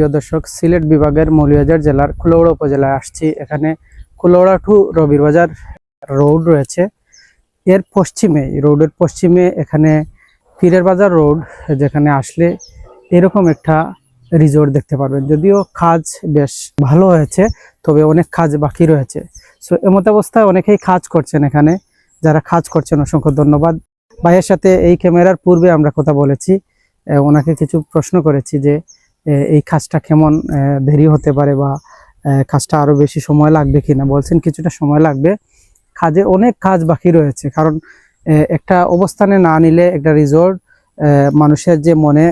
প্রিয় দর্শক, সিলেট বিভাগের মৌলভীবাজার জেলার কুলাউড়া উপজেলায় আসছি। এখানে কুলাউড়া টু রবিরবাজার রোড রয়েছে। এর পশ্চিমে, রোডের পশ্চিমে এখানে পীরের বাজার রোড, যেখানে আসলে এরকম একটা রিসোর্ট দেখতে পারবেন। যদিও কাজ বেশ ভালো হয়েছে, তবে অনেক কাজ বাকি রয়েছে। সো এমত অবস্থায় অনেকেই কাজ করছেন। এখানে যারা কাজ করছেন অসংখ্য ধন্যবাদ। ভাইয়ের সাথে এই ক্যামেরার পূর্বে আমরা কথা বলেছি, ওনাকে কিছু প্রশ্ন করেছি যে এই কাজটা কেমন দেরি হতে পারে বা কাজটা আরো বেশি সময় লাগবে কিনা। বলছেন কিছুটা সময় লাগবে, কাজে অনেক কাজ বাকি রয়েছে। কারণ একটা অবস্থানে না নিলে একটা রিসোর্ট মানুষের যে মনে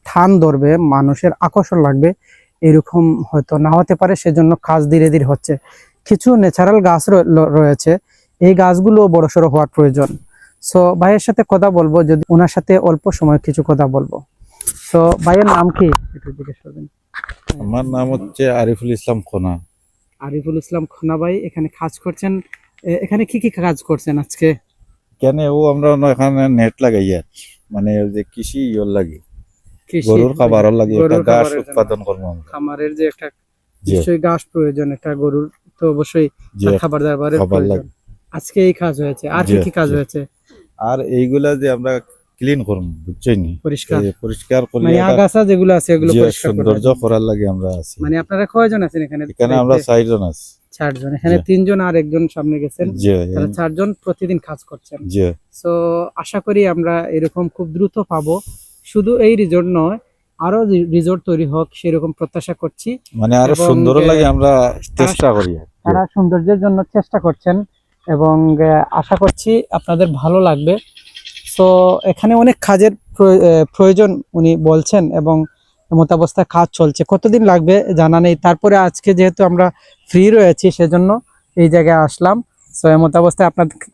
টান ধরবে, মানুষের আকর্ষণ লাগবে, এরকম হয়তো না হতে পারে। সেজন্য কাজ ধীরে ধীরে হচ্ছে। কিছু ন্যাচারাল গাছ রয়েছে, এই গাছগুলো বড়সড় হওয়ার প্রয়োজন। সো ভাইয়ের সাথে কথা বলবো, যদি ওনার সাথে অল্প সময় কিছু কথা বলবো। তো ভাইয়ের নাম কি একটু জিজ্ঞেস করবেন? আমার নাম হচ্ছে আরিফুল ইসলাম খোনা। আরিফুল ইসলাম খোনা ভাই এখানে কাজ করছেন। এখানে কি কি কাজ করছেন আজকে? কেন আমরা এখানে নেট লাগাইয়া মানে ওই যে কৃষি ইয়র লাগে, কৃষি, গরুর খাবারের লাগে, একটা গরুর ঘাস খাবারের জন্য। উৎপাদন করবো আমরা। খামারের যে একটা জি নিশ্চয়ই ঘাস প্রয়োজন, একটা গরুর তো অবশ্যই জি, তার খাবার দাবারের খাবার প্রয়োজন। লাগে। আজকে এই কাজ হয়েছে, আর কি জি কি কাজ জি। হয়েছে? আর এইগুলা যে আমরা ক্লিন করবো, বুঝছেন নি? পরিষ্কার, পরিষ্কার করলে মানে এটা আগাছা যেগুলো আছে এগুলো যে পরিষ্কার সৌন্দর্য করার। করার লাগে আমরা আছি। মানে আপনারা কয়জন আছেন এখানে? এখানে আমরা 4 জন আছি। 4 জন। এখানে জি। 3 জন আর একজন সামনে গেছেন, জি তাহলে 4 জন প্রতিদিন কাজ করছেন। জি। সো আশা করি আমরা এরকম খুব দ্রুত পাবো। শুধু এই রিসোর্ট নয়, আরো রিসোর্ট তৈরি হোক সেরকম প্রত্যাশা করছি। মানে আরো এবং সুন্দর লাগে আমরা চেষ্টা করি। তারা সৌন্দর্যের জন্য চেষ্টা করছেন এবং আশা করছি আপনাদের ভালো লাগবে। সো এখানে অনেক কাজের প্রয়োজন উনি বলছেন এবং এমতাবস্থায় কাজ চলছে। কতদিন লাগবে জানা নেই। তারপরে আজকে যেহেতু আমরা ফ্রি রয়েছি সেজন্য এই জায়গায় আসলাম। সো এমতাবস্থায়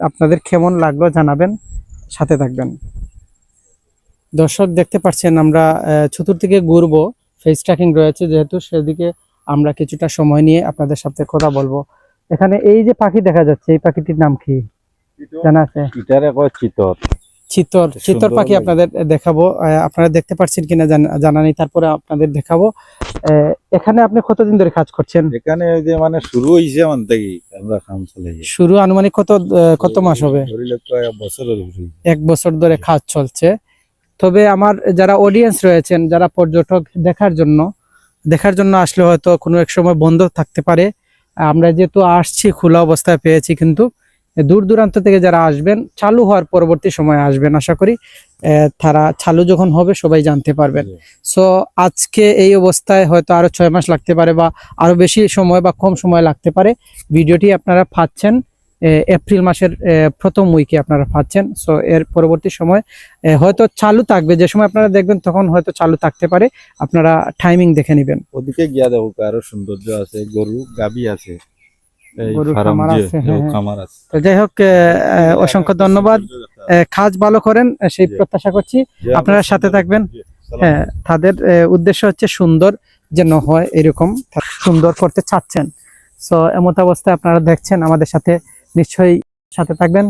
আপনাদের কেমন লাগলো জানাবেন, সাথে থাকবেন। দর্শক দেখতে পাচ্ছেন আমরা চতুর্দিকে ঘুরবো, ফেস ট্র্যাকিং রয়েছে যেহেতু, সেদিকে আমরা কিছুটা সময় নিয়ে আপনাদের সাথে কথা বলবো। এখানে এই যে পাখি দেখা যাচ্ছে, এই পাখিটির নাম কি জানা আছে? এটারে কয় চিতর। চিতর, চিতর পাখি লাগে। আপনাদের দেখাবো। আপনারা দেখতে পাচ্ছেন কিনা জানা নেই, তারপরে আপনাদের দেখাবো। এখানে আপনি কতদিন ধরে কাজ করছেন? এখানে ওই যে মানে শুরু হইছে মান থেকে আমরা কাম চলে যাই। শুরু আনুমানিক কত মাস হবে? ধরিলে প্রায় বছরের উপরে। 1 বছর ধরে কাজ চলছে। তবে আমার যারা অডিয়েন্স রয়েছেন, যারা পর্যটক দেখার জন্য আসলে হয়তো কোনো এক সময় বন্ধ থাকতে পারে। আমরা যেহেতু আসছি খোলা অবস্থায় পেয়েছি, কিন্তু দূর দূরান্ত থেকে যারা আসবেন, চালু হওয়ার পরবর্তী সময় আসবেন আশা করি। তারা চালু যখন হবে সবাই জানতে পারবেন। সো আজকে এই অবস্থায় হয়তো আরো 6 মাস লাগতে পারে বা আরো বেশি সময় বা কম সময় লাগতে পারে। ভিডিওটি আপনারা পাচ্ছেন এপ্রিল মাসের প্রথম উইকে আপনারা পাচ্ছেন। সো এর পরবর্তী সময় হয়তো চালু থাকবে, যে সময় আপনারা দেখবেন তখন হয়তো চালু থাকতে পারে। আপনারা টাইমিং দেখে নেবেন। ওদিকে গিয়া দেখো আরো সৌন্দর্য আছে, গরু গাবি আছে, এই গরুর ফার্ম খামার যে আছে, হ্যাঁ হ্যাঁ। খামার আছে। তো যাই হোক, অসংখ্য ধন্যবাদ। কাজ ভালো করেন সেই প্রত্যাশা করছি। আপনারা সাথে থাকবেন। হ্যাঁ, তাদের উদ্দেশ্য হচ্ছে সুন্দর যেন হয়, এরকম সুন্দর করতে চাচ্ছেন। সো এমত অবস্থায় আপনারা দেখছেন, আমাদের সাথে নিশ্চয়ই সাথে থাকবেন।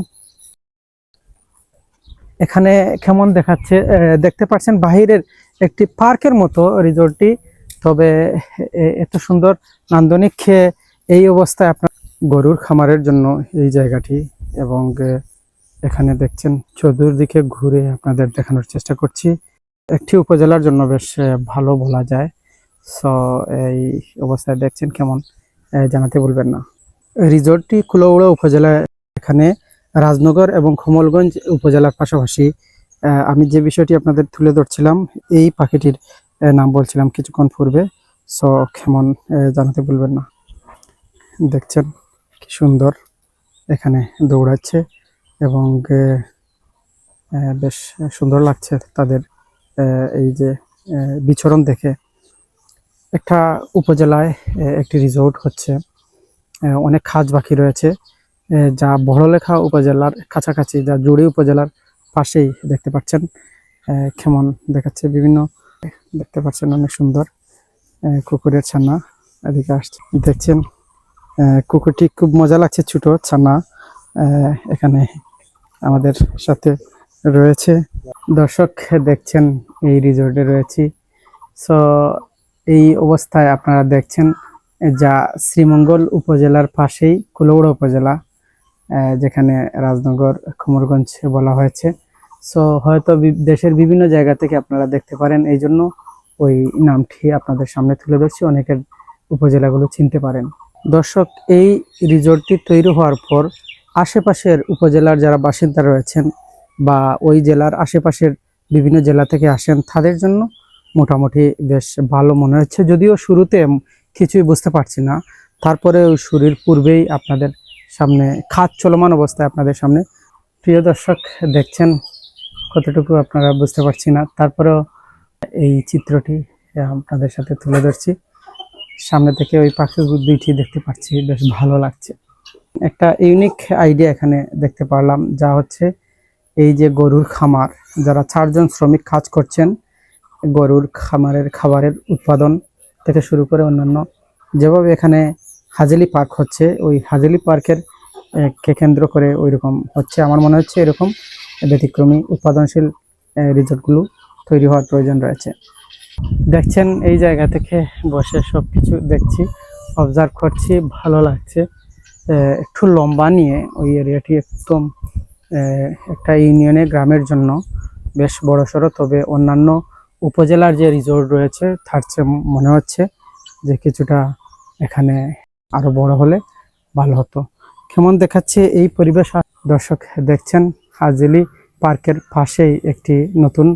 এখানে কেমন দেখাচ্ছে দেখতে পাচ্ছেন, বাহিরের একটি পার্কের মতো রিসোর্টটি। তবে এত সুন্দর নান্দনিক এই অবস্থায় আপনার গরুর খামারের জন্য এই জায়গাটি। এবং এখানে দেখছেন চতুর্দিকে ঘুরে আপনাদের দেখানোর চেষ্টা করছি। একটি উপজেলার জন্য বেশ ভালো বলা যায়। সো এই অবস্থায় দেখছেন কেমন জানাতে বলবেন না। রিসোর্টটি কুলাউড়া উপজেলায়, এখানে রাজনগর এবং কমলগঞ্জ উপজেলার পাশাপাশি। আমি যে বিষয়টি আপনাদের তুলে ধরছিলাম, এই পাখিটির নাম বলছিলাম কিছুক্ষণ পূর্বে। সো কেমন জানাতে বলবেন না। দেখছেন কি সুন্দর এখানে দৌড়াচ্ছে এবং বেশ সুন্দর লাগছে তাদের এই যে বিচরণ দেখে। একটা উপজেলায় একটি রিসোর্ট হচ্ছে, অনেক কাজ বাকি রয়েছে। যা বড়লেখা উপজেলার কাছাকাছি, যা জুড়ি উপজেলার পাশেই দেখতে পাচ্ছেন কেমন দেখাচ্ছে। বিভিন্ন দেখতে পাচ্ছেন অনেক সুন্দর কুকুরের ছানা এদিকে আসছে। দেখছেন কুকুরটি খুব মজা লাগছে, ছোট ছানা এখানে আমাদের সাথে রয়েছে। দর্শক দেখছেন এই রিসোর্টে রয়েছি। সো এই অবস্থায় আপনারা দেখছেন যা শ্রীমঙ্গল উপজেলার পাশেই কুলাউড়া উপজেলা, যেখানে রাজনগর কুমারগঞ্জ বলা হয়েছে। সো হয়তো দেশের বিভিন্ন জায়গা থেকে আপনারা দেখতে পারেন, এই জন্য ওই নামটি আপনাদের সামনে তুলে ধরছি, অনেকের উপজেলাগুলো চিনতে পারেন। দর্শক, এই রিসোর্টটি তৈরি হওয়ার পর আশেপাশের উপজেলার যারা বাসিন্দা রয়েছেন বা ওই জেলার আশেপাশের বিভিন্ন জেলা থেকে আসেন, তাদের জন্য মোটামুটি বেশ ভালো মনে হচ্ছে। যদিও শুরুতে কিছুই বুঝতে পারছি না, তারপরে ওই শুরুর পূর্বেই আপনাদের সামনে খাত চলমান অবস্থায় আপনাদের সামনে, প্রিয় দর্শক দেখছেন কতটুকু আপনারা বুঝতে পারছি না, তারপরেও এই চিত্রটি আপনাদের সাথে তুলে ধরছি। সামনে থেকে ওই পাখি দুইটি দেখতে পাচ্ছি, বেশ ভালো লাগছে। একটা ইউনিক আইডিয়া এখানে দেখতে পারলাম, যা হচ্ছে এই যে গরুর খামার, যারা 4জন শ্রমিক কাজ করছেন গরুর খামারের খাবারের উৎপাদন থেকে শুরু করে অন্যান্য, যেভাবে এখানে হাজেলি পার্ক হচ্ছে, ওই হাজেলি পার্কের কে কেন্দ্র করে ওই রকম হচ্ছে। আমার মনে হচ্ছে এরকম ব্যতিক্রমী উৎপাদনশীল রিসোর্টগুলো তৈরি হওয়ার প্রয়োজন রয়েছে। দেখছেন এই জায়গা থেকে বসে সবকিছু দেখছি, অবজার্ভ করছি, ভালো লাগছে। একটু লম্বা নিয়ে ওই এরিয়াটি একদম একটা ইউনিয়নের গ্রামের জন্য বেশ বড়সড়, তবে অন্যান্য উপজেলার যে রিসোর্ট রয়েছে তার চেয়ে মনে হচ্ছে যে কিছুটা এখানে আরো বড় হলে ভালো হতো। কেমন দেখাচ্ছে এই পরিবেশ। দর্শক দেখছেন হাজেলি পার্কের পাশেই একটি নতুন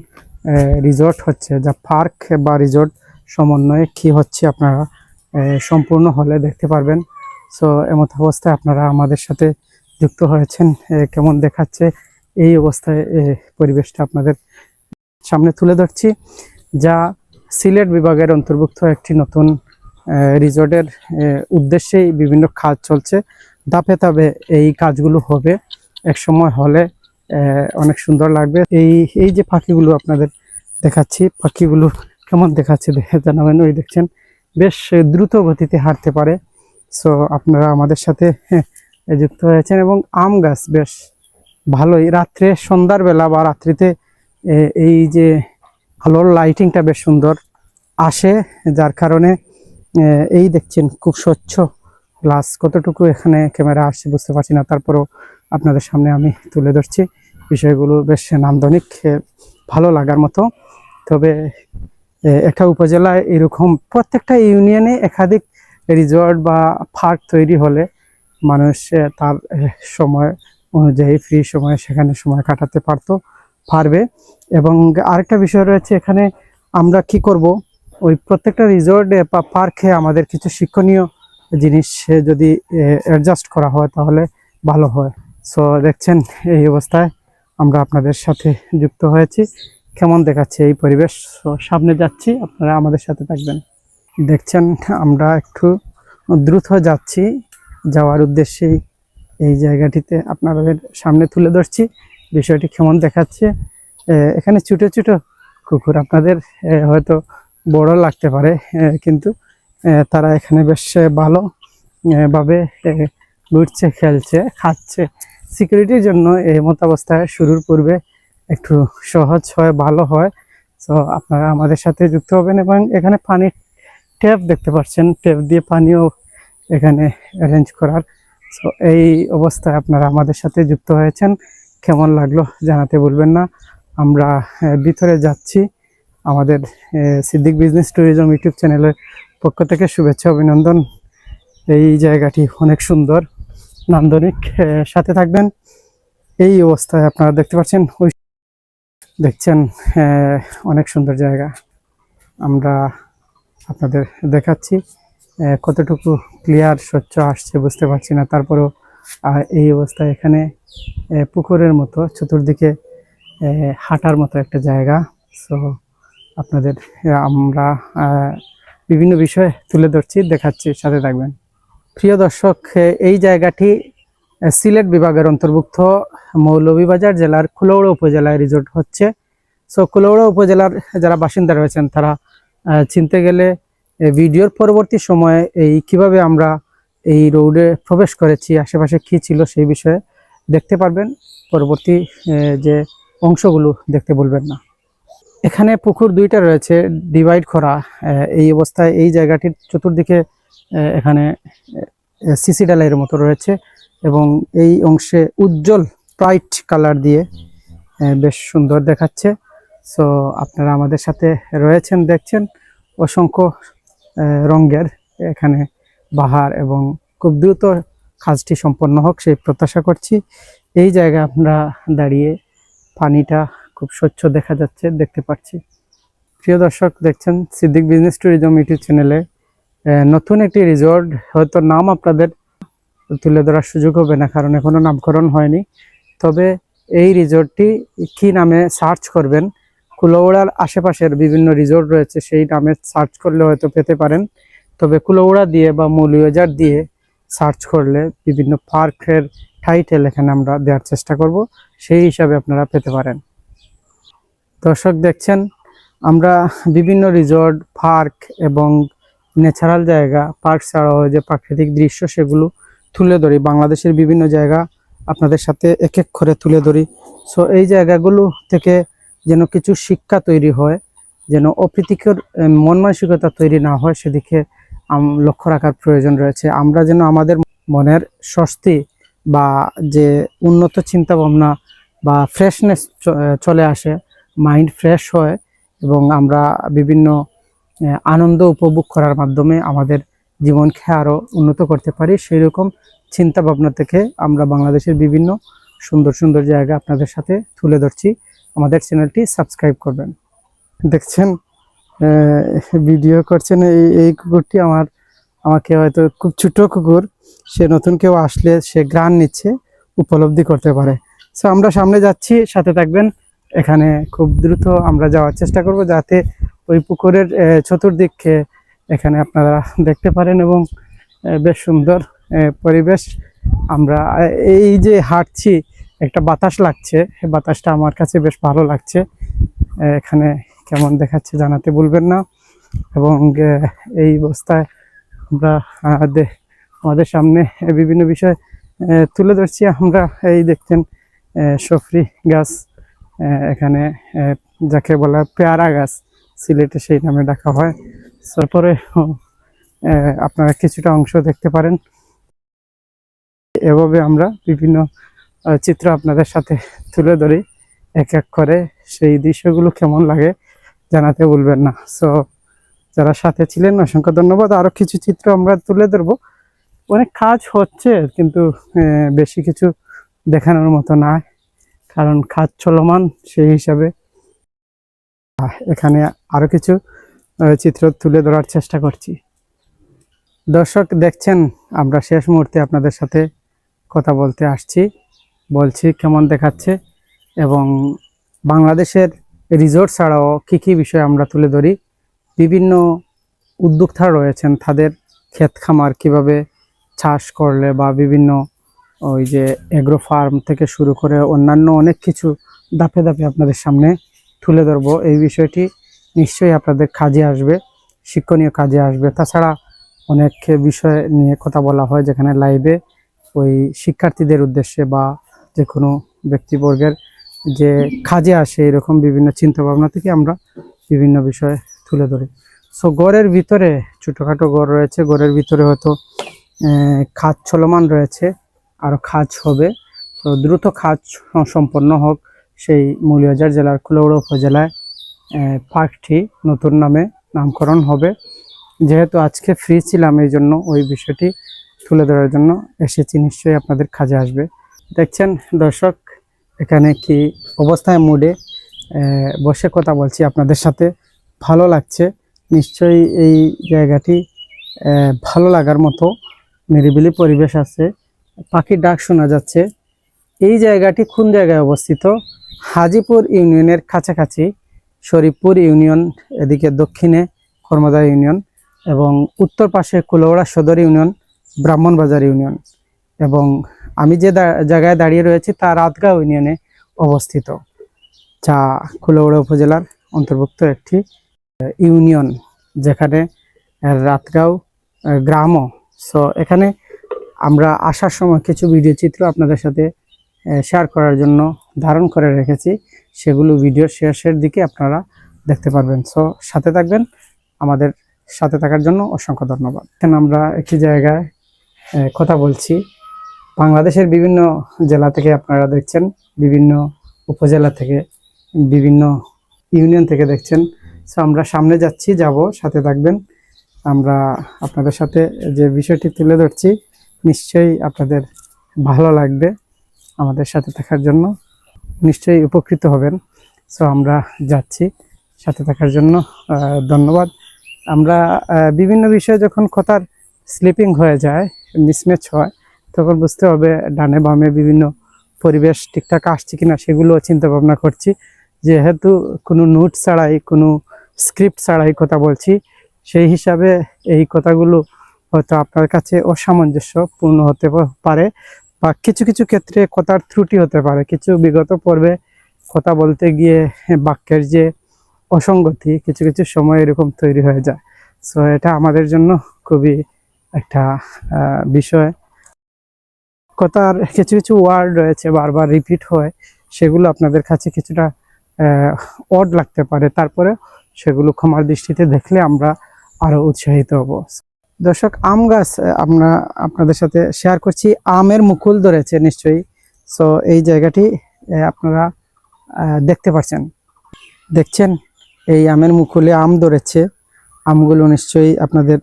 রিসোর্ট হচ্ছে, যা পার্ক বা রিসোর্ট সমন্বয়ে কি হচ্ছে আপনারা সম্পূর্ণ হলে দেখতে পারবেন। সো এমত অবস্থায় আপনারা আমাদের সাথে যুক্ত হয়েছেন, কেমন দেখাচ্ছে এই অবস্থায় পরিবেশটা আপনাদের সামনে তুলে ধরছি, যা সিলেট বিভাগের অন্তর্ভুক্ত একটি নতুন রিসোর্টের উদ্দেশ্যেই বিভিন্ন কাজ চলছে। ধাপে ধাপে এই কাজগুলো হবে, এক সময় হলে অনেক সুন্দর লাগবে। এই যে পাখিগুলো আপনাদের দেখাচ্ছি, পাখিগুলো কেমন দেখাচ্ছে দেখে জানাবেন। ওই দেখছেন বেশ দ্রুত গতিতে হাঁটতে পারে। সো আপনারা আমাদের সাথে যুক্ত হয়েছেন, এবং আম গাছ বেশ ভালোই, রাত্রে সন্ধ্যার বেলা বা রাত্রিতে এই যে আলোর লাইটিংটা বেশ সুন্দর আসে, যার কারণে এই দেখছেন খুব স্বচ্ছ গ্লাস। কতটুকু এখানে ক্যামেরা আসছে বুঝতে পারছি না, তারপরও আপনাদের সামনে আমি তুলে ধরছি। বিষয়গুলো বেশ নান্দনিক, ভালো লাগার মতো। তবে একটা উপজেলায় এরকম প্রত্যেকটা ইউনিয়নে একাধিক রিসোর্ট বা পার্ক তৈরি হলে মানুষ তার সময় অনুযায়ী ফ্রি সময়ে সেখানে সময় কাটাতে পারবে। এবং আরেকটা বিষয় রয়েছে, এখানে আমরা কি করব, ওই প্রত্যেকটা রিসোর্টে বা পার্কে আমাদের কিছু শিক্ষণীয় জিনিস যদি অ্যাডজাস্ট করা হয় তাহলে ভালো হয়। সো দেখছেন এই অবস্থায় আমরা আপনাদের সাথে যুক্ত হয়েছি, কেমন দেখাচ্ছে এই পরিবেশ। সো সামনে যাচ্ছি, আপনারা আমাদের সাথে থাকবেন। দেখছেন আমরা একটু দ্রুত যাচ্ছি, যাওয়ার উদ্দেশ্যেই এই জায়গাটিতে আপনাদের সামনে তুলে ধরছি বিষয়টি কেমন দেখাচ্ছে। এখানে ছোট ছোট কুকুর, আপনাদের হয়তো বড় লাগতে পারে, কিন্তু তারা এখানে বেশ ভালো ভাবে ঘুরছে, খেলছে, খাচ্ছে। সিকিউরিটির জন্য এই মত অবস্থায় শুরুর পূর্বে একটু সহজ হয়, ভালো হয়। তো আপনারা আমাদের সাথে যুক্ত হবেন, এবং এখানে পানির ট্যাপ দেখতে পাচ্ছেন, ট্যাপ দিয়ে পানিও এখানে অ্যারেঞ্জ করার। সো এই অবস্থায় আপনারা আমাদের সাথে যুক্ত হয়েছেন, কেমন লাগলো জানাতে ভুলবেন না। আমরা ভিতরে যাচ্ছি। আমাদের সিদ্দিক বিজনেস ট্যুরিজম ইউটিউব চ্যানেলের পক্ষ থেকে শুভেচ্ছা, অভিনন্দন। এই জায়গাটি অনেক সুন্দর, নান্দনিক, সাথে থাকবেন। এই অবস্থায় আপনারা দেখতে পাচ্ছেন, ওই দেখছেন অনেক সুন্দর জায়গা। আমরা আপনাদের দেখাচ্ছি, কতটুকু ক্লিয়ার স্বচ্ছ আসছে বুঝতে পারছি না, তারপরেও এই অবস্থায় এখানে পুকুরের মতো চতুর্দিকে হাঁটার মতো একটা জায়গা। সো আপনাদের আমরা বিভিন্ন বিষয় তুলে ধরছি, দেখাচ্ছি, সাথে থাকবেন। প্রিয় দর্শক, এই জায়গাটি সিলেট বিভাগের অন্তর্ভুক্ত মৌলভীবাজার জেলার কুলাউড়া উপজেলায় রিসোর্ট হচ্ছে। সো কুলাউড়া উপজেলার যারা বাসিন্দা রয়েছেন তারা চিনতে গেলে ভিডিওর পরবর্তী সময়ে এই কিভাবে আমরা এই রোডে প্রবেশ করেছি, আশেপাশে কি ছিল সেই বিষয়ে দেখতে পারবেন। পরবর্তী যে অংশগুলো দেখতে ভুলবেন না। এখানে পুকুর দুইটা রয়েছে, ডিভাইড করা। এই অবস্থায় এই জায়গাটির চতুর্দিকে এখানে সিসি ডালাইয়ের মতো রয়েছে এবং এই অংশে উজ্জ্বল ব্রাইট কালার দিয়ে বেশ সুন্দর দেখাচ্ছে। সো আপনারা আমাদের সাথে রয়েছেন, দেখছেন অসংখ্য রঙের এখানে বাহার এবং খুব দ্রুত কাজটি সম্পন্ন হোক সেই প্রত্যাশা করছি। এই জায়গায় আমরা দাঁড়িয়ে পানিটা খুব স্বচ্ছ দেখা যাচ্ছে, দেখতে পাচ্ছি। প্রিয় দর্শক, দেখছেন সিদ্দিক বিজনেস ট্যুরিজম ইউটিউব চ্যানেলে নতুন একটি রিসোর্ট। হয়তো নাম আপনাদের তুলে ধরার সুযোগ হবে না, কারণ এখনো নামকরণ হয়নি। তবে এই রিসোর্টটি কি নামে সার্চ করবেন, কুলাউড়ার আশেপাশের বিভিন্ন রিসোর্ট রয়েছে, সেই নামে সার্চ করলে হয়তো পেতে পারেন। তবে কুলাউড়া দিয়ে বা মৌলভীবাজার দিয়ে সার্চ করলে বিভিন্ন পার্কের টাইটেল এখানে আমরা দেওয়ার চেষ্টা করব, সেই হিসাবে আপনারা পেতে পারেন। দর্শক, দেখছেন আমরা বিভিন্ন রিসোর্ট, পার্ক এবং ন্যাচারাল জায়গা, পার্ক ছাড়াও যে প্রাকৃতিক দৃশ্য সেগুলো তুলে ধরি। বাংলাদেশের বিভিন্ন জায়গা আপনাদের সাথে এক এক করে তুলে ধরি। সো এই জায়গাগুলো থেকে যেন কিছু শিক্ষা তৈরি হয়, যেন অপ্রীতিকর মন মানসিকতা তৈরি না হয়, সেদিকে লক্ষ্য রাখার প্রয়োজন রয়েছে। আমরা যেন আমাদের মনের স্বস্তি বা যে উন্নত চিন্তা ভাবনা বা ফ্রেশনেস চলে আসে, মাইন্ড ফ্রেশ হয় এবং আমরা বিভিন্ন আনন্দ উপভোগ করার মাধ্যমে আমাদের জীবনকে আরও উন্নত করতে পারি, সেই রকম চিন্তা ভাবনা থেকে আমরা বাংলাদেশের বিভিন্ন সুন্দর সুন্দর জায়গা আপনাদের সাথে তুলে ধরছি। আমাদের চ্যানেলটি সাবস্ক্রাইব করবেন। দেখছেন ভিডিও করছেন এই কুকুরটি আমাকে হয়তো খুব ছোট কুকুর, সে নতুন কেউ আসলে সে গ্রান নিচ্ছে, উপলব্ধি করতে পারে। সো আমরা সামনে যাচ্ছি, সাথে থাকবেন। এখানে খুব দ্রুত আমরা যাওয়ার চেষ্টা করব, যাতে ওই পুকুরের চতুর্দিকে এখানে আপনারা দেখতে পারেন এবং বেশ সুন্দর পরিবেশ। আমরা এই যে হাঁটছি, একটা বাতাস লাগছে, বাতাসটা আমার কাছে বেশ ভালো লাগছে। এখানে কেমন দেখাচ্ছে জানাতে ভুলবেন না। এবং এই অবস্থায় আমরা আমাদের সামনে বিভিন্ন বিষয় তুলে ধরছি। আমরা এই দেখছেন সফরি গাছ, এখানে যাকে বলা পেয়ারা গাছ, সিলেটে সেই নামে ডাকা হয়। তারপরে আপনারা কিছুটা অংশ দেখতে পারেন। এভাবে আমরা বিভিন্ন চিত্র আপনাদের সাথে তুলে ধরি এক এক করে। সেই দৃশ্যগুলো কেমন লাগে জানাতে ভুলবেন না। সো যারা সাথে ছিলেন অসংখ্য ধন্যবাদ। আরো কিছু চিত্র আমরা তুলে ধরবো। অনেক কাজ হচ্ছে, কিন্তু বেশি কিছু দেখানোর মতো না, কারণ কাজ চলমান। সেই হিসাবে এখানে আরো কিছু চিত্র তুলে ধরার চেষ্টা করছি। দর্শক, দেখছেন আমরা শেষ মুহূর্তে আপনাদের সাথে কথা বলতে আসছি, বলছি কেমন দেখাচ্ছে এবং বাংলাদেশের রিসোর্ট ছাড়াও কী কী বিষয় আমরা তুলে ধরি। বিভিন্ন উদ্যোক্তা রয়েছেন, তাদের ক্ষেত খামার কিভাবে চাষ করলে বা বিভিন্ন ওই যে এগ্রো ফার্ম থেকে শুরু করে অন্যান্য অনেক কিছু ধাপে ধাপে আপনাদের সামনে তুলে ধরবো। এই বিষয়টি নিশ্চয়ই আপনাদের কাজে আসবে, শিক্ষণীয় কাজে আসবে। তাছাড়া অনেক বিষয় নিয়ে কথা বলা হয়, যেখানে লাইভে ওই শিক্ষার্থীদের উদ্দেশ্যে বা যে কোনো ব্যক্তিবর্গের যে কাজে আসে, এরকম বিভিন্ন চিন্তা ভাবনা থেকে আমরা বিভিন্ন বিষয় তুলে ধরি। সো গড়ের ভিতরে ছোটোখাটো গড় রয়েছে, গড়ের ভিতরে হয়তো কাজ চলমান রয়েছে, আরও কাজ হবে। তো দ্রুত কাজ সম্পন্ন হোক, সেই মৌলভীবাজার জেলার কুলাউড়া উপজেলায় পার্কটি নতুন নামে নামকরণ হবে। যেহেতু আজকে ফ্রি ছিলাম, এই জন্য ওই বিষয়টি তুলে ধরার জন্য এসেছি, নিশ্চয়ই আপনাদের কাজে আসবে। দেখছেন দর্শক, এখানে কি অবস্থায় মুডে বসে কথা বলছি আপনাদের সাথে, ভালো লাগছে। নিশ্চয়ই এই জায়গাটি ভালো লাগার মতো নিরিবিলি পরিবেশ আছে, পাখির ডাক শোনা যাচ্ছে। এই জায়গাটি কোন জায়গায় অবস্থিত? হাজিপুর ইউনিয়নের কাছাকাছি, শরীফপুর ইউনিয়ন এদিকে দক্ষিণে কর্মদা ইউনিয়ন এবং উত্তর পাশে কুলাউড়া সদর ইউনিয়ন, ব্রাহ্মণবাজার ইউনিয়ন। এবং আমি যে জায়গায় দাঁড়িয়ে রয়েছি তা রাতগাঁও ইউনিয়নে অবস্থিত, যা কুলাউড়া উপজেলার অন্তর্ভুক্ত একটি ইউনিয়ন, যেখানে রাতগাঁও গ্রামও। সো এখানে আমরা আসার সময় কিছু ভিডিও চিত্র আপনাদের সাথে শেয়ার করার জন্য ধারণ করে রেখেছি, সেগুলো ভিডিও শেষের দিকে আপনারা দেখতে পারবেন। সো সাথে থাকবেন, আমাদের সাথে থাকার জন্য অসংখ্য ধন্যবাদ। এখানে আমরা একটি জায়গায় কথা বলছি, বাংলাদেশের বিভিন্ন জেলা থেকে আপনারা দেখছেন, বিভিন্ন উপজেলা থেকে, বিভিন্ন ইউনিয়ন থেকে দেখছেন। সো আমরা সামনে যাব, সাথে থাকবেন। আমরা আপনাদের সাথে যে বিষয়টি তুলে ধরছি নিশ্চয়ই আপনাদের ভালো লাগবে, আমাদের সাথে থাকার জন্য নিশ্চয়ই উপকৃত হবেন। সো আমরা যাচ্ছি, সাথে থাকার জন্য ধন্যবাদ। আমরা বিভিন্ন বিষয়ে যখন কথার স্লিপিং হয়ে যায়, মিসম্যাচ হয়, তখন বুঝতে হবে ডানে বামে বিভিন্ন পরিবেশ ঠিকঠাক আসছে কিনা সেগুলো চিন্তা ভাবনা করছি। যেহেতু কোনো নোট ছাড়াই, কোনো স্ক্রিপ্ট ছাড়াই কথা বলছি, সেই হিসাবে এই কথাগুলো হয়তো আপনার কাছে অসামঞ্জস্যপূর্ণ হতে পারে, বা কিছু কিছু ক্ষেত্রে কথার ত্রুটি হতে পারে। কিছু বিগত পর্বে কথা বলতে গিয়ে বাক্যের যে অসঙ্গতি কিছু কিছু সময় এরকম তৈরি হয়ে যায়। সো এটা আমাদের জন্য খুবই একটা বিষয়। কথার কিছু কিছু ওয়ার্ড রয়েছে বারবার রিপিট হয়, সেগুলো আপনাদের কাছে কিছুটা অড লাগতে পারে, তারপরে সেগুলো ক্ষমার দৃষ্টিতে দেখলে আমরা আরো উৎসাহিত হব। দর্শক, আম গাছ আমরা আপনাদের সাথে শেয়ার করছি, আমের মুকুল ধরেছে নিশ্চয়ই। সো এই জায়গাটি আপনারা দেখতে দেখছেন, এই আমের মুকুলে আম ধরেছে। আমগুলো নিশ্চয়ই আপনাদের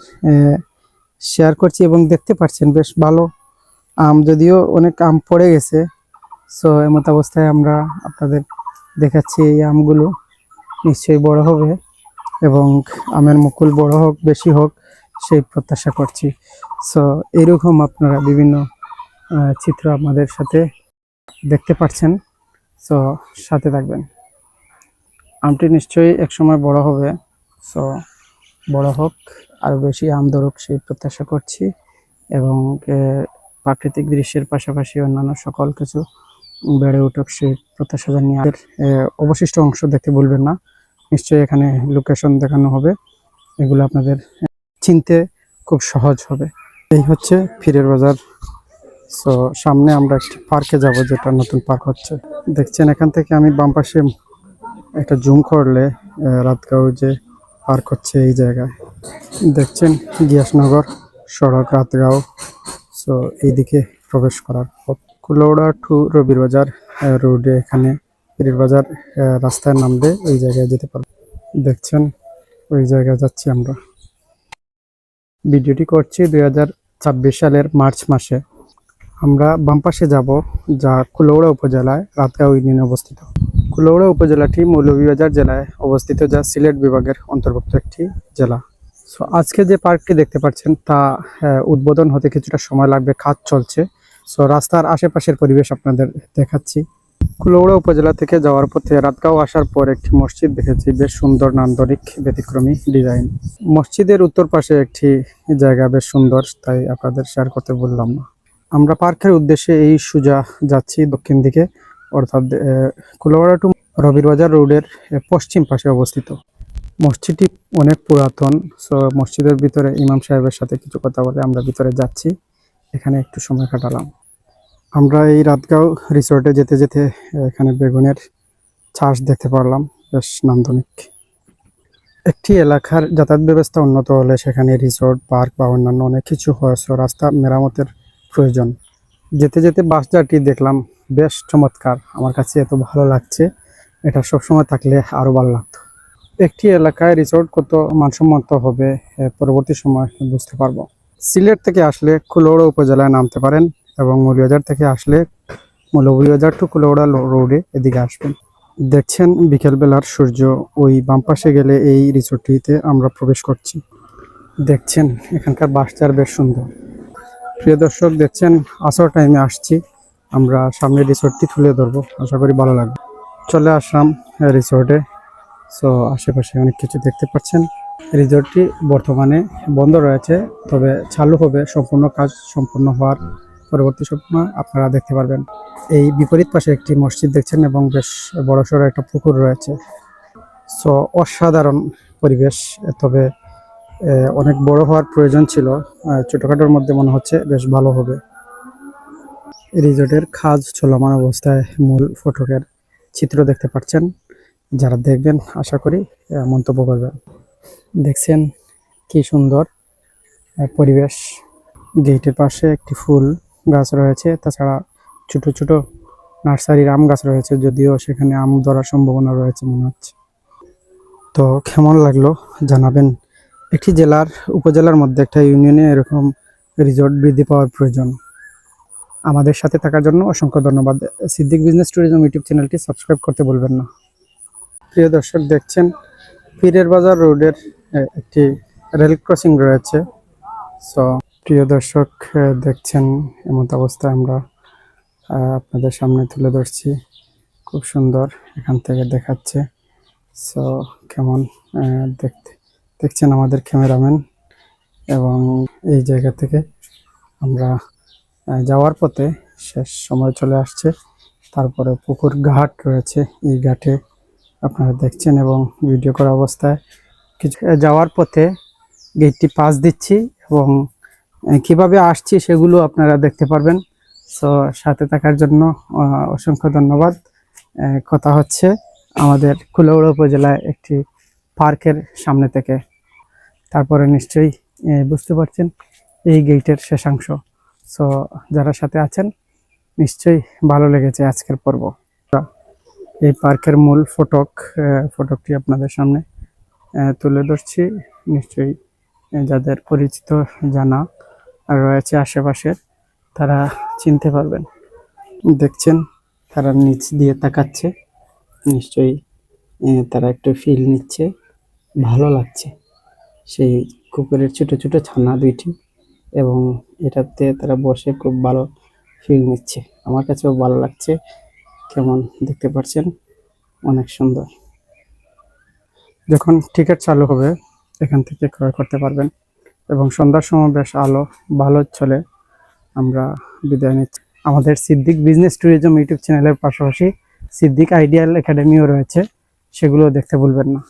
শেয়ার করছি এবং দেখতে পাচ্ছেন বেশ ভালো আম, যদিও অনেক আম পড়ে গেছে। সো এমত অবস্থায় আমরা আপনাদের দেখাচ্ছি এই আমগুলো নিশ্চয়ই বড় হবে এবং আমের মুকুল বড় হোক, বেশি হোক, সেই প্রত্যাশা করছি। সো এরকম আপনারা বিভিন্ন চিত্র আমাদের সাথে দেখতে পাচ্ছেন। সো সাথে থাকবেন, আমটি নিশ্চয়ই একসময় বড় হবে। সো বড় হোক, আরো বেশি আম ধরুক সেই প্রত্যাশা করছি, এবং প্রাকৃতিক দৃশ্যের পাশাপাশি অন্যান্য সকল কিছু বেড়ে উঠুক সেই প্রত্যাশা জানিয়ে অবশিষ্ট অংশ দেখতে ভুলবেন না। নিশ্চয়ই এখানে লোকেশন দেখানো হবে, এগুলো আপনাদের চিনতে খুব সহজ হবে। এই হচ্ছে পীরের বাজার। সো সামনে আমরা একটি পার্কে যাব, যেটা নতুন পার্ক হচ্ছে। দেখছেন এখান থেকে আমি বাম পাশে একটা জুম করলে রাতগাঁও যে পার্ক হচ্ছে এই জায়গায় দেখছেন, গিয়াসনগর সড়ক রাতগাঁও। সো এইদিকে প্রবেশ করার পথ কুলৌড়া টু রবির বাজার রোডে, এখানে পীরের বাজার রাস্তায় নামবে ওই জায়গায় যেতে পারবো। দেখছেন ওই জায়গায় যাচ্ছি আমরা। ভিডিওটি করছি 2026 সালের মার্চ মাসে। আমরা বাম পাশে যাব, যা কুলৌড়া উপজেলায় রাতগাঁও ইউনিয়নে অবস্থিত। কুলৌড়া উপজেলাটি মৌলভীবাজার জেলায় অবস্থিত, যা সিলেট বিভাগের অন্তর্ভুক্ত একটি জেলা। সো আজকে যে পার্কটি দেখতে পাচ্ছেন তা উদ্বোধন হতে কিছুটা সময় লাগবে, কাজ চলছে। সো রাস্তার আশেপাশের পরিবেশ আপনাদের দেখাচ্ছি। কুলৌড়া উপজেলা থেকে যাওয়ার পথে রাতগাঁও আসার পর একটি মসজিদ দেখেছি, বেশ সুন্দর, নান্দনিক, ব্যতিক্রমী ডিজাইন। মসজিদের উত্তর পাশে একটি জায়গা বেশ সুন্দর, তাই আপনাদের শেয়ার করতে বললাম না। আমরা পার্কের উদ্দেশ্যে এই সোজা যাচ্ছি দক্ষিণ দিকে, অর্থাৎ কুলৌড়া টু রবির বাজার রোডের পশ্চিম পাশে অবস্থিত। মসজিদটি অনেক পুরাতন। সো মসজিদের ভিতরে ইমাম সাহেবের সাথে কিছু কথা বলে আমরা ভিতরে যাচ্ছি, এখানে একটু সময় কাটালাম। আমরা এই রাতগাঁও রিসোর্টে যেতে যেতে এখানে বেগুনের চাষ দেখতে পারলাম, বেশ নান্দনিক। একটি এলাকার যাতায়াত ব্যবস্থা উন্নত হলে সেখানে রিসোর্ট, পার্ক বা অন্যান্য অনেক কিছু হয়। সো রাস্তা মেরামতের প্রয়োজন। যেতে যেতে বাসটাটি দেখলাম, বেশ চমৎকার, আমার কাছে এত ভালো লাগছে, এটা সবসময় থাকলে আরো ভালো লাগতো। একটি এলাকায় রিসোর্ট কত মানসম্মত হবে পরবর্তী সময় বুঝতে পারবো। সিলেট থেকে আসলে কুলৌড়া উপজেলায় নামতে পারেন, এবং মৌলভীবাজার থেকে আসলে মৌলভীবাজার টু কুলৌড়া রোডে এদিকে আসবেন। দেখছেন বিকেলবেলার সূর্য, ওই বাম পাশে গেলে এই রিসোর্টটিতে আমরা প্রবেশ করছি। দেখছেন এখানকার বাসচার বেশ সুন্দর। প্রিয় দর্শক, দেখছেন আসর টাইমে আসছি আমরা, সামনে রিসোর্টটি তুলে ধরবো, আশা করি ভালো লাগবে। চলে আসলাম রিসোর্টে। সো আশেপাশে অনেক কিছু দেখতে পাচ্ছেন। রিসোর্টটি বর্তমানে বন্ধ রয়েছে, তবে চালু হবে, সম্পূর্ণ কাজ সম্পূর্ণ হওয়ার পরবর্তী সময় আপনারা দেখতে পারবেন। এই বিপরীত পাশে একটি মসজিদ দেখছেন এবং বেশ বড়সড় একটা পুকুর রয়েছে। সো অসাধারণ পরিবেশ, তবে অনেক বড় হওয়ার প্রয়োজন ছিল, ছোটখাটোর মধ্যে মনে হচ্ছে বেশ ভালো হবে। রিসোর্টের কাজ চলমান অবস্থায় মূল ফটকের চিত্র দেখতে পাচ্ছেন। যারা দেখবেন আশা করি মন্তব্য করবেন। দেখছেন কি সুন্দর পরিবেশ। গেটের পাশে একটি ফুল গাছ রয়েছে, তাছাড়া ছোট ছোট নার্সারির আম গাছ রয়েছে, যদিও সেখানে আম ধরার সম্ভাবনা রয়েছে মনে হচ্ছে। তো কেমন লাগলো জানাবেন। একটি জেলার উপজেলার মধ্যে একটা ইউনিয়নে এরকম রিসোর্ট বৃদ্ধি পাওয়ার প্রয়োজন। আমাদের সাথে থাকার জন্য অসংখ্য ধন্যবাদ। সিদ্দিক বিজনেস ট্যুরিজম ইউটিউব চ্যানেলটি সাবস্ক্রাইব করতে ভুলবেন না। প্রিয় দর্শক, দেখছেন পীরের বাজার রোডের একটি রেল ক্রসিং রয়েছে। সো প্রিয় দর্শক, দেখছেন এমন অবস্থায় আমরা আপনাদের সামনে তুলে ধরছি। খুব সুন্দর এখান থেকে দেখাচ্ছে। সো কেমন দেখছেন আমাদের ক্যামেরাম্যান। এবং এই জায়গা থেকে আমরা যাওয়ার পথে শেষ সময় চলে আসছে। তারপরে পুকুর ঘাট রয়েছে, এই ঘাটে আপনারা দেখছেন এবং ভিডিও করা অবস্থায় কিছু যাওয়ার পথে গেটটি পাস দিচ্ছি এবং কিভাবে আসছি সেগুলো আপনারা দেখতে পারবেন। সো সাথে থাকার জন্য অসংখ্য ধন্যবাদ। কথা হচ্ছে আমাদের কুলাউড়া উপজেলায় একটি পার্কের সামনে থেকে। তারপরে নিশ্চয়ই বুঝতে পারছেন এই গেটের শেষাংশ। সো যারা সাথে আছেন নিশ্চয়ই ভালো লেগেছে আজকের পর্ব। এই পার্কের মূল ফটকটি আপনাদের সামনে তুলে ধরছি। নিশ্চয়ই যাদের পরিচিত জানা রয়েছে আশেপাশে তারা চিনতে পারবেন। দেখছেন তারা নিচ দিয়ে তাকাচ্ছে, নিশ্চয়ই তারা একটু ফিল নিচ্ছে, ভালো লাগছে। সেই কুকুরের ছোট ছোট ছানা দুইটি এবং এটাতে তারা বসে খুব ভালো ফিল নিচ্ছে। আমার কাছেও ভালো লাগছে। কেমন দেখতে পাচ্ছেন, অনেক সুন্দর। যখন টিকিট চালু হবে এখান থেকে ক্রয় করতে পারবেন এবং সন্ধ্যার সময় বেশ আলো ভালো চলে। আমরা বিদায় নিচ্ছি। আমাদের সিদ্দিক বিজনেস ট্যুরিজম ইউটিউব চ্যানেলের পাশাপাশি সিদ্দিক আইডিয়াল একাডেমিও রয়েছে, সেগুলো দেখতে ভুলবেন না।